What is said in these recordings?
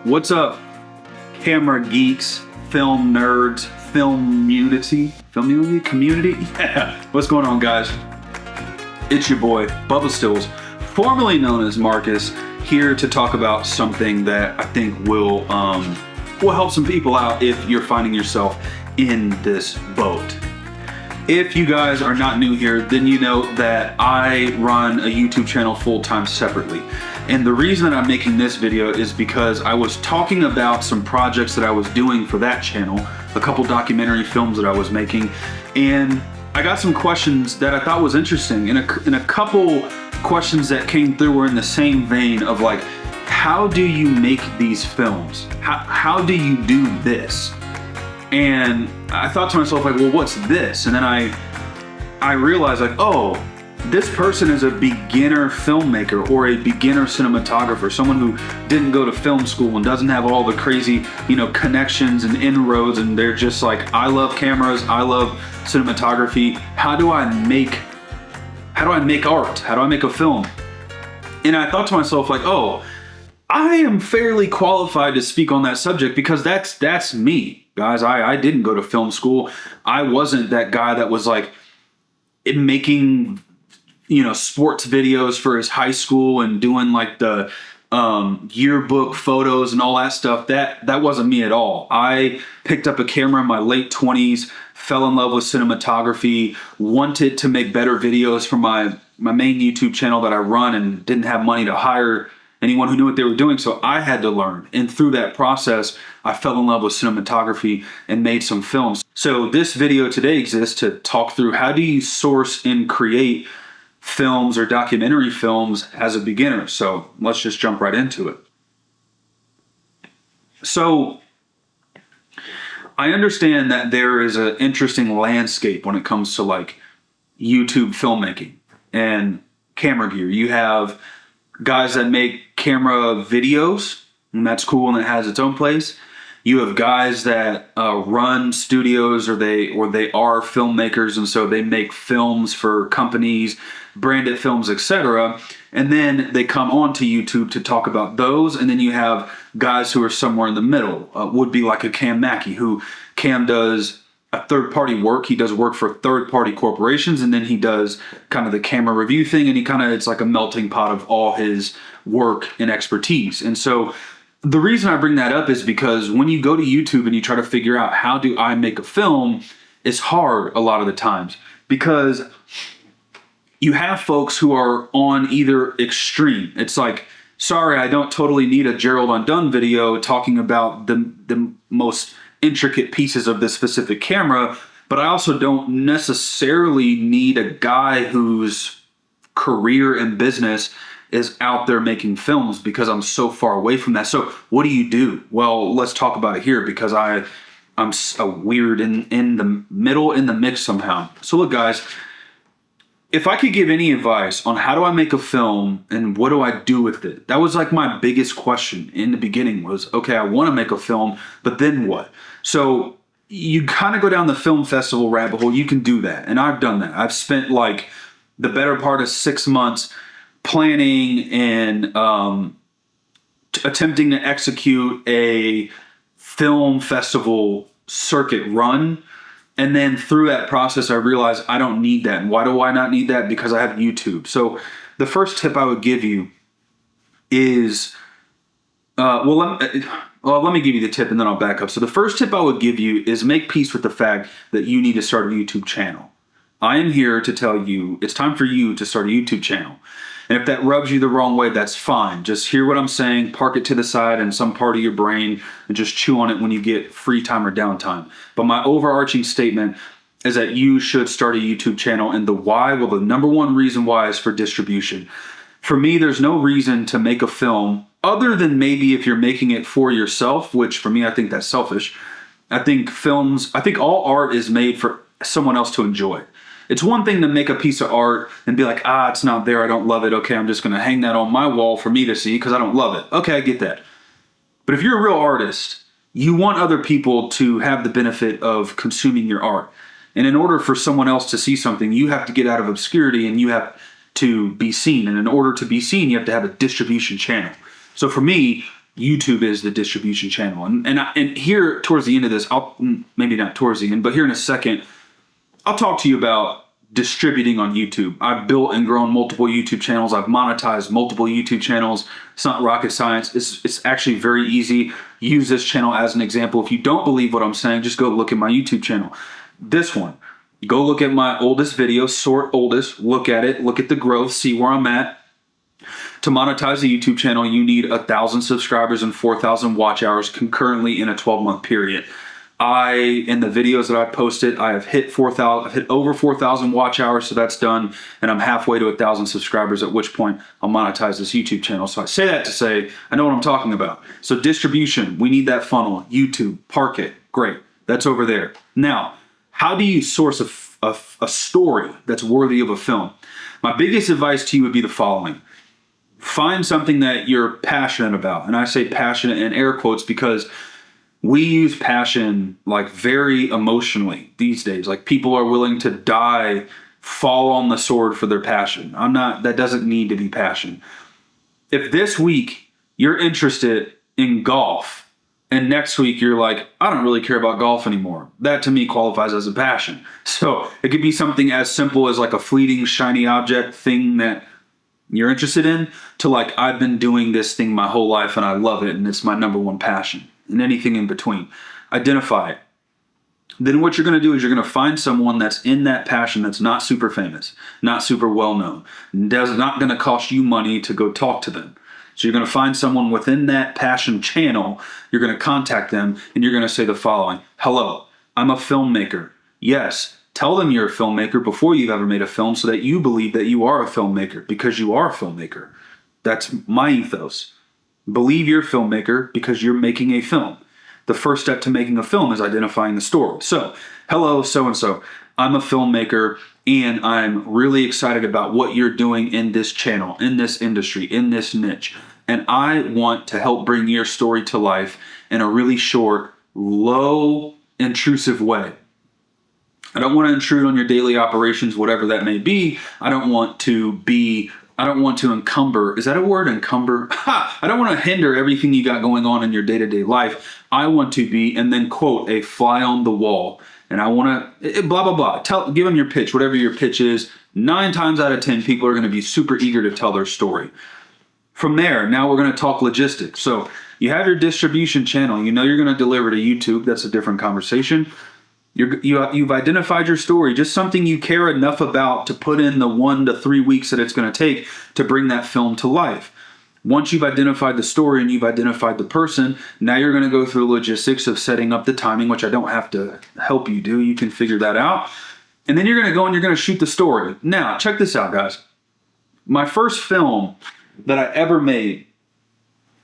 What's up, camera geeks, film nerds, community? Yeah. What's going on, guys? It's your boy, Bubba Stills, formerly known as Marcus, here to talk about something that I think will help some people out if you're finding yourself in this boat. If you guys are not new here, then you know that I run a YouTube channel full-time separately. And the reason that I'm making this video is because I was talking about some projects that I was doing for that channel, a couple documentary films that I was making, and I got some questions that I thought was interesting, and a couple questions that came through were in the same vein of like, how do you make these films? How do you do this? And I thought to myself, like, well, what's this? And then I realized, like, oh, this person is a beginner filmmaker or a beginner cinematographer, someone who didn't go to film school and doesn't have all the crazy, connections and inroads, and they're just like, I love cameras, I love cinematography. How do I make art? How do I make a film? And I thought to myself, like, oh, I am fairly qualified to speak on that subject because that's me, guys. I didn't go to film school. I wasn't that guy that was like making sports videos for his high school and doing like the yearbook photos and all that stuff. That wasn't me at all. I picked up a camera in my late 20s, fell in love with cinematography, wanted to make better videos for my main YouTube channel that I run, and didn't have money to hire anyone who knew what they were doing, so I had to learn. And through that process, I fell in love with cinematography and made some films. So this video today exists to talk through how do you source and create films or documentary films as a beginner. So let's just jump right into it. So I understand that there is an interesting landscape when it comes to like YouTube filmmaking and camera gear. You have guys that make camera videos, and that's cool, and it has its own place. You have guys that run studios, or they are filmmakers, and so they make films for companies, branded films, etc. And then they come onto YouTube to talk about those. And then you have guys who are somewhere in the middle. Would be like a Cam Mackey, who Cam does a third-party work. He does work for third-party corporations, and then he does kind of the camera review thing, and it's like a melting pot of all his work and expertise. And so the reason I bring that up is because when you go to YouTube and you try to figure out how do I make a film, it's hard a lot of the times because you have folks who are on either extreme. It's like, sorry, I don't totally need a Gerald Undone video talking about the most intricate pieces of this specific camera, but I also don't necessarily need a guy whose career and business is out there making films because I'm so far away from that. So what do you do? Well, let's talk about it here because I'm a weird in the middle, in the mix somehow. So look, guys, if I could give any advice on how do I make a film and what do I do with it, that was like my biggest question in the beginning was, okay, I want to make a film, but then what? So you kind of go down the film festival rabbit hole. You can do that. And I've done that. I've spent like the better part of 6 months planning and attempting to execute a film festival circuit run. And then through that process, I realized I don't need that. And why do I not need that? Because I have YouTube. So the first tip I would give you is, let me give you the tip and then I'll back up. So the first tip I would give you is make peace with the fact that you need to start a YouTube channel. I am here to tell you it's time for you to start a YouTube channel. And if that rubs you the wrong way, that's fine. Just hear what I'm saying, park it to the side in some part of your brain, and just chew on it when you get free time or downtime. But my overarching statement is that you should start a YouTube channel. And the why, well, the number one reason why is for distribution. For me, there's no reason to make a film other than maybe if you're making it for yourself, which for me, I think that's selfish. I think all art is made for someone else to enjoy. It's one thing to make a piece of art and be like, it's not there, I don't love it. Okay, I'm just going to hang that on my wall for me to see because I don't love it. Okay, I get that. But if you're a real artist, you want other people to have the benefit of consuming your art. And in order for someone else to see something, you have to get out of obscurity and you have to be seen. And in order to be seen, you have to have a distribution channel. So for me, YouTube is the distribution channel. And here towards the end of this, maybe not towards the end, but here in a second, I'll talk to you about distributing on YouTube. I've built and grown multiple YouTube channels. I've monetized multiple YouTube channels. It's not rocket science. It's actually very easy. Use this channel as an example. If you don't believe what I'm saying, just go look at my YouTube channel. This one, go look at my oldest video, sort oldest, look at it, look at the growth, see where I'm at. To monetize the YouTube channel, you need 1,000 subscribers and 4,000 watch hours concurrently in a 12-month period. In the videos that I posted, I have hit 4,000. I've hit over 4,000 watch hours, so that's done, and I'm halfway to 1,000 subscribers. At which point, I'll monetize this YouTube channel. So I say that to say I know what I'm talking about. So distribution, we need that funnel. YouTube, park it, great. That's over there. Now, how do you source a story that's worthy of a film? My biggest advice to you would be the following. Find something that you're passionate about. And I say passionate in air quotes because we use passion like very emotionally these days. Like people are willing to die, fall on the sword for their passion. That doesn't need to be passion. If this week you're interested in golf and next week you're like, I don't really care about golf anymore, that to me qualifies as a passion. So it could be something as simple as like a fleeting shiny object thing that you're interested in to like, I've been doing this thing my whole life and I love it and it's my number one passion. And anything in between. Identify it. Then what you're going to do is you're going to find someone that's in that passion that's not super famous, not super well known, that's not going to cost you money to go talk to them. So you're going to find someone within that passion channel, you're going to contact them, and you're going to say the following. Hello, I'm a filmmaker. Yes, tell them you're a filmmaker before you've ever made a film so that you believe that you are a filmmaker because you are a filmmaker. That's my ethos. Believe you're a filmmaker because you're making a film. The first step to making a film is identifying the story. So, hello, so-and-so. I'm a filmmaker and I'm really excited about what you're doing in this channel, in this industry, in this niche. And I want to help bring your story to life in a really short, low, intrusive way. I don't want to intrude on your daily operations, whatever that may be. I don't want to encumber. Is that a word? Encumber? I don't want to hinder everything you got going on in your day-to-day life. I want to be, and then quote, a fly on the wall. And I want to, blah, blah, blah. Give them your pitch, whatever your pitch is. 9 times out of 10, people are going to be super eager to tell their story. From there, now we're going to talk logistics. So you have your distribution channel. You know you're going to deliver to YouTube. That's a different conversation. You've identified your story, just something you care enough about to put in the 1 to 3 weeks that it's going to take to bring that film to life. Once you've identified the story and you've identified the person, now you're going to go through the logistics of setting up the timing, which I don't have to help you do. You can figure that out. And then you're going to go and you're going to shoot the story. Now, check this out, guys. My first film that I ever made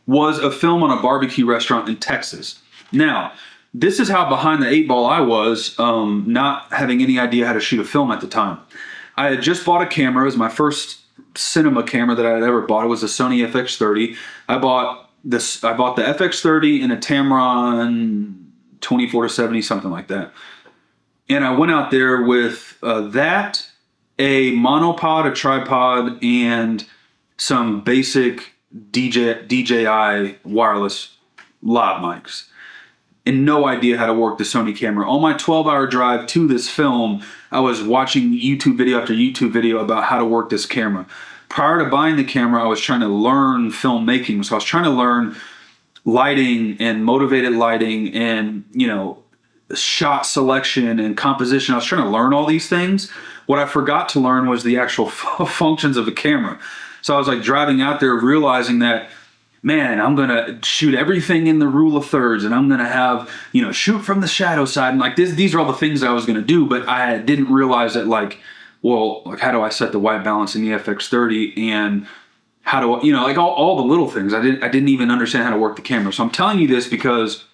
was a film on a barbecue restaurant in Texas. Now, this is how behind the 8 ball I was, not having any idea how to shoot a film at the time. I had just bought a camera. It was my first cinema camera that I had ever bought. It was a Sony FX30. I bought the FX30 and a Tamron 24-70, something like that. And I went out there with that, a monopod, a tripod, and some basic DJI wireless lav mics. And no idea how to work the Sony camera. On my 12-hour drive to this film, I was watching YouTube video after YouTube video about how to work this camera. Prior to buying the camera, I was trying to learn filmmaking. So I was trying to learn lighting and motivated lighting and, shot selection and composition. I was trying to learn all these things. What I forgot to learn was the actual functions of the camera. So I was like driving out there realizing that, man, I'm going to shoot everything in the rule of thirds and I'm going to have, shoot from the shadow side. And like these are all the things I was going to do, but I didn't realize that how do I set the white balance in the FX30 and how do I, all the little things. I didn't even understand how to work the camera. So I'm telling you this because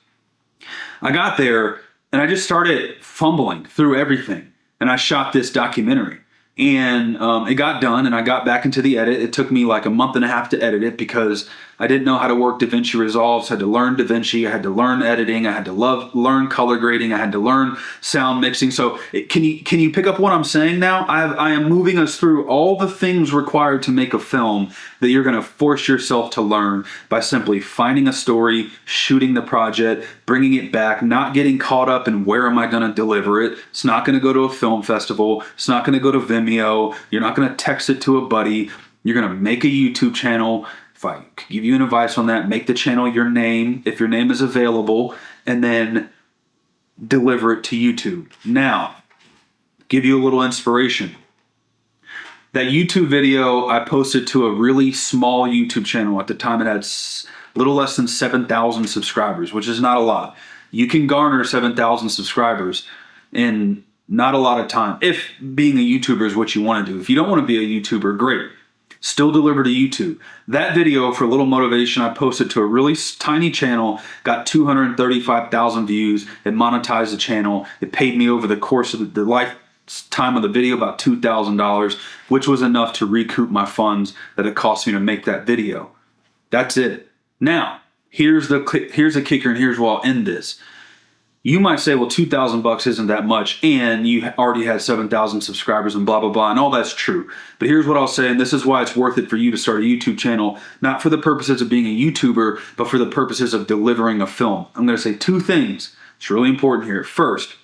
I got there and I just started fumbling through everything. And I shot this documentary. And it got done and I got back into the edit. It took me like a month and a half to edit it because I didn't know how to work DaVinci Resolve, so I had to learn DaVinci. I had to learn editing. I had to learn color grading. I had to learn sound mixing. So can you pick up what I'm saying now? I am moving us through all the things required to make a film that you're going to force yourself to learn by simply finding a story, shooting the project, bringing it back, not getting caught up in where am I going to deliver it. It's not going to go to a film festival. It's not going to go to Vimeo. You're not going to text it to a buddy. You're going to make a YouTube channel. If I could give you an advice on that, make the channel your name, if your name is available, and then deliver it to YouTube. Now, give you a little inspiration. That YouTube video I posted to a really small YouTube channel. At the time, it had a little less than 7,000 subscribers, which is not a lot. You can garner 7,000 subscribers in not a lot of time, if being a YouTuber is what you want to do. If you don't want to be a YouTuber, great. Still deliver to YouTube. That video, for a little motivation, I posted to a really tiny channel, got 235,000 views. It monetized the channel. It paid me over the course of the lifetime of the video about $2,000, which was enough to recoup my funds that it cost me to make that video. That's it. Now, here's the kicker, and here's where I'll end this. You might say, well, $2,000 isn't that much, and you already had 7,000 subscribers and blah, blah, blah, and all that's true. But here's what I'll say, and this is why it's worth it for you to start a YouTube channel, not for the purposes of being a YouTuber, but for the purposes of delivering a film. I'm going to say two things. It's really important here. First,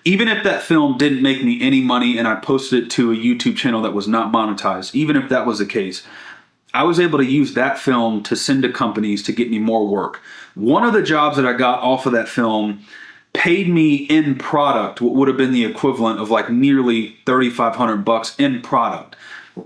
even if that film didn't make me any money and I posted it to a YouTube channel that was not monetized, even if that was the case, I was able to use that film to send to companies to get me more work. One of the jobs that I got off of that film paid me in product what would have been the equivalent of like nearly $3,500 in product.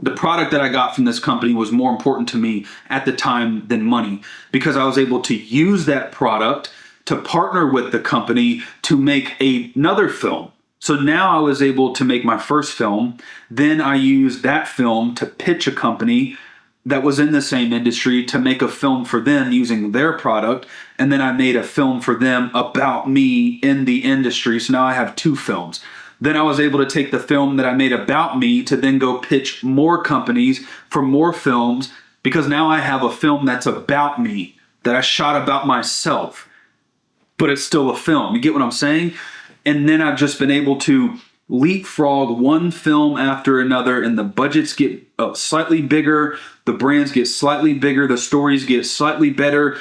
The product that I got from this company was more important to me at the time than money, because I was able to use that product to partner with the company to make another film. So now I was able to make my first film. Then I used that film to pitch a company that was in the same industry to make a film for them using their product. And then I made a film for them about me in the industry. So now I have two films. Then I was able to take the film that I made about me to then go pitch more companies for more films, because now I have a film that's about me, that I shot about myself, but it's still a film. You get what I'm saying? And then I've just been able to leapfrog one film after another, and the budgets get slightly bigger, the brands get slightly bigger, the stories get slightly better,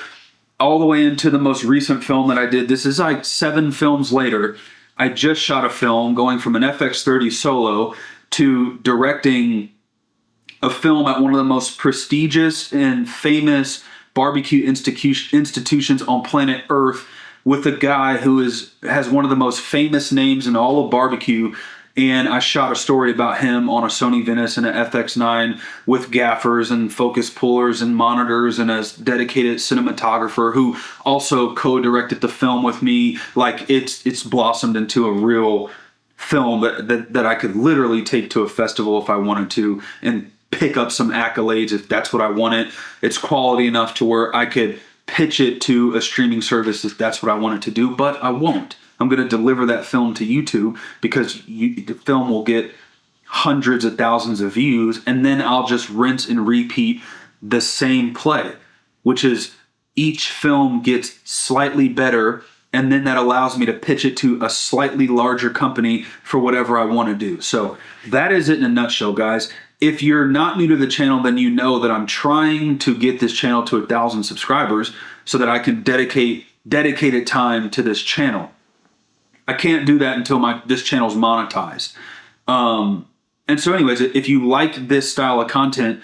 all the way into the most recent film that I did. This is like 7 films later. I just shot a film going from an FX30 solo to directing a film at one of the most prestigious and famous barbecue institutions on planet Earth, with a guy who has one of the most famous names in all of barbecue. And I shot a story about him on a Sony Venice and an FX9 with gaffers and focus pullers and monitors, and a dedicated cinematographer who also co-directed the film with me. Like, it's blossomed into a real film that I could literally take to a festival if I wanted to and pick up some accolades if that's what I wanted. It's quality enough to where I could pitch it to a streaming service if that's what I wanted to do, but I won't. I'm going to deliver that film to YouTube, because the film will get hundreds of thousands of views, and then I'll just rinse and repeat the same play, which is each film gets slightly better, and then that allows me to pitch it to a slightly larger company for whatever I want to do. So that is it in a nutshell, guys. If you're not new to the channel, then you know that I'm trying to get this channel to 1,000 subscribers so that I can dedicate dedicated time to this channel. I can't do that until this channel's monetized. And so anyways, if you like this style of content,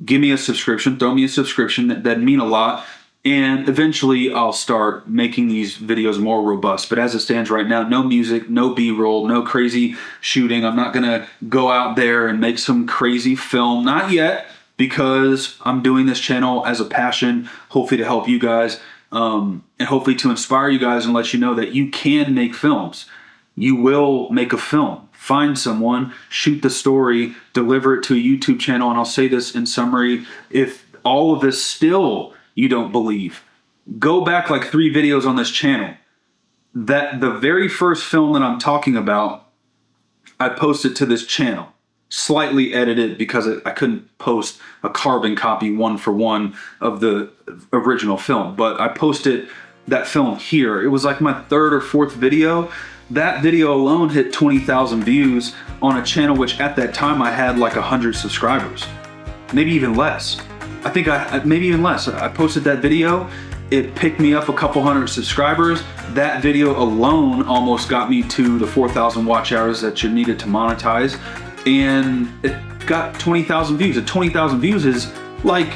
give me a subscription, throw me a subscription. That'd mean a lot. And eventually I'll start making these videos more robust. But as it stands right now, no music, no B-roll, no crazy shooting. I'm not gonna go out there and make some crazy film, not yet, because I'm doing this channel as a passion, hopefully to help you guys, and hopefully to inspire you guys and let you know that you can make films. You will make a film. Find someone, shoot the story, deliver it to a YouTube channel. And I'll say this in summary: if all of this still you don't believe, go back like 3 videos on this channel. That the very first film that I'm talking about, I posted to this channel. slightly edited because I couldn't post a carbon copy 1-for-1 of the original film, but I posted that film here. It was like my 3rd or 4th video. That video alone hit 20,000 views on a channel which at that time I had like 100 subscribers, maybe even less. I think maybe even less. I posted that video, it picked me up a couple hundred subscribers. That video alone almost got me to the 4,000 watch hours that you needed to monetize, and it got 20,000 views. And 20,000 views is like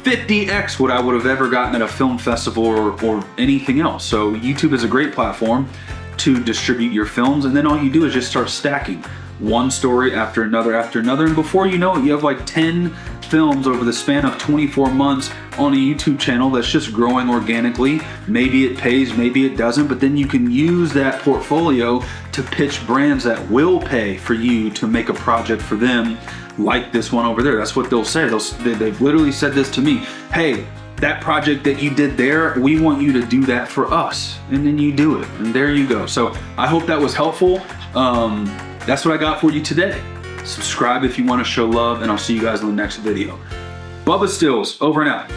50x what I would have ever gotten at a film festival or anything else. So YouTube is a great platform to distribute your films, and then all you do is just start stacking one story after another, and before you know it, you have like 10 films over the span of 24 months on a YouTube channel that's just growing organically. Maybe it pays, maybe it doesn't, but then you can use that portfolio to pitch brands that will pay for you to make a project for them, like this one over there. That's what they'll say. They've literally said this to me. Hey, that project that you did there, we want you to do that for us. And then you do it, and there you go. So I hope that was helpful. That's what I got for you today. Subscribe if you want to show love, and I'll see you guys in the next video. Bubba Stills, over and out.